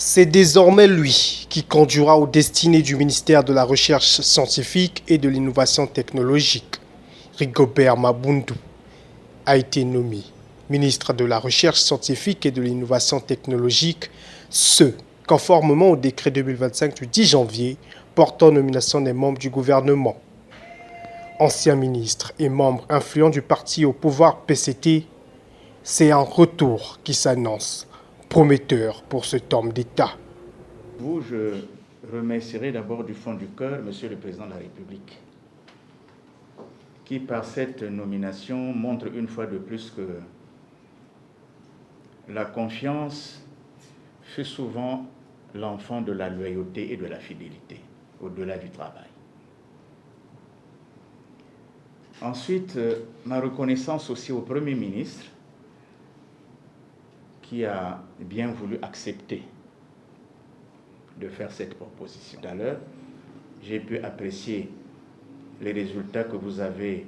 C'est désormais lui qui conduira aux destinées du ministère de la Recherche scientifique et de l'Innovation technologique. Rigobert Mabundu a été nommé ministre de la Recherche scientifique et de l'Innovation technologique, conformément au décret 2025 du 10 janvier portant nomination des membres du gouvernement. Ancien ministre et membre influent du parti au pouvoir PCT, c'est un retour qui s'annonce prometteur pour cet homme d'État. Je remercierai d'abord du fond du cœur Monsieur le Président de la République, qui par cette nomination montre une fois de plus que la confiance fut souvent l'enfant de la loyauté et de la fidélité, au-delà du travail. Ensuite, ma reconnaissance aussi au Premier ministre, qui a bien voulu accepter de faire cette proposition. Tout à l'heure, j'ai pu apprécier les résultats que vous avez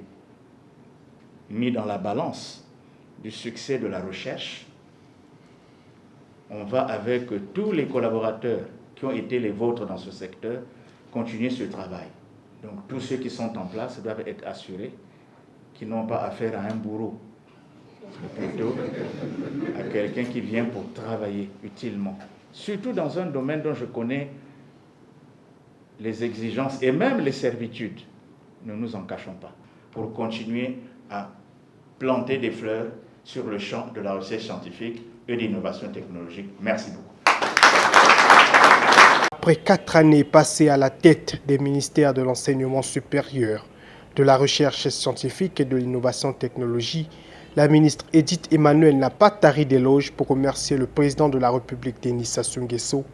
mis dans la balance du succès de la recherche. On va, avec tous les collaborateurs qui ont été les vôtres dans ce secteur, continuer ce travail. Donc tous ceux qui sont en place doivent être assurés qu'ils n'ont pas affaire à un bourreau, mais plutôt à quelqu'un qui vient pour travailler utilement. Surtout dans un domaine dont je connais les exigences et même les servitudes, ne nous en cachons pas, pour continuer à planter des fleurs sur le champ de la recherche scientifique et de l'innovation technologique. Merci beaucoup. Après 4 années passées à la tête des ministères de l'enseignement supérieur, de la recherche scientifique et de l'innovation technologique, la ministre Edith Emmanuel n'a pas tari d'éloges pour remercier le président de la République, Denis Sassou Nguesso,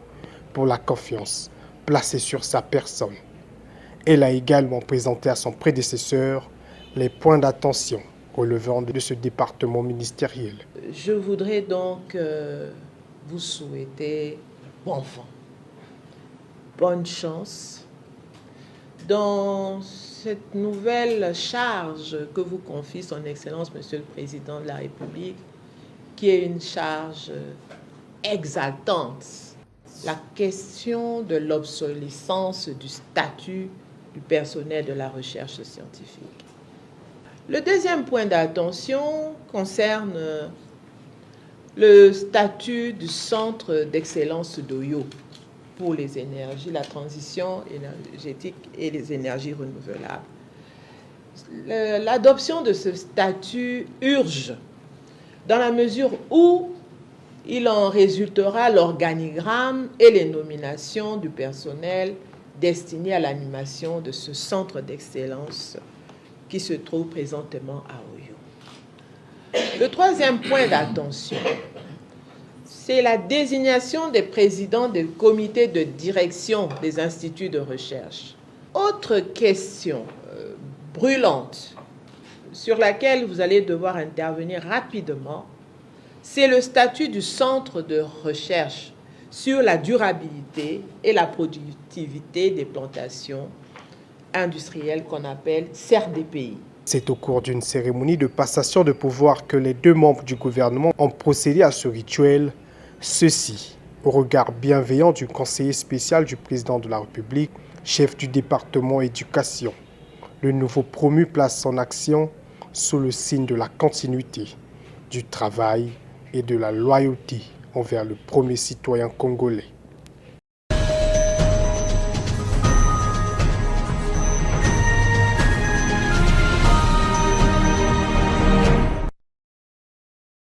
pour la confiance placée sur sa personne. Elle a également présenté à son prédécesseur les points d'attention relevant de ce département ministériel. Je voudrais donc vous souhaiter bon vent, bonne chance dans cette nouvelle charge que vous confie son Excellence, Monsieur le Président de la République, qui est une charge exaltante. La question de l'obsolescence du statut du personnel de la recherche scientifique. Le deuxième point d'attention concerne le statut du centre d'excellence d'Oyo pour les énergies, la transition énergétique et les énergies renouvelables. L'adoption de ce statut urge dans la mesure où il en résultera l'organigramme et les nominations du personnel destiné à l'animation de ce centre d'excellence qui se trouve présentement à Oyo. Le troisième point d'attention, c'est la désignation des présidents des comités de direction des instituts de recherche. Autre question brûlante sur laquelle vous allez devoir intervenir rapidement, c'est le statut du centre de recherche sur la durabilité et la productivité des plantations industrielles qu'on appelle CRDPI. C'est au cours d'une cérémonie de passation de pouvoir que les deux membres du gouvernement ont procédé à ce rituel, ceci au regard bienveillant du conseiller spécial du président de la République, chef du département éducation. Le nouveau promu place son action sous le signe de la continuité, du travail et de la loyauté envers le premier citoyen congolais.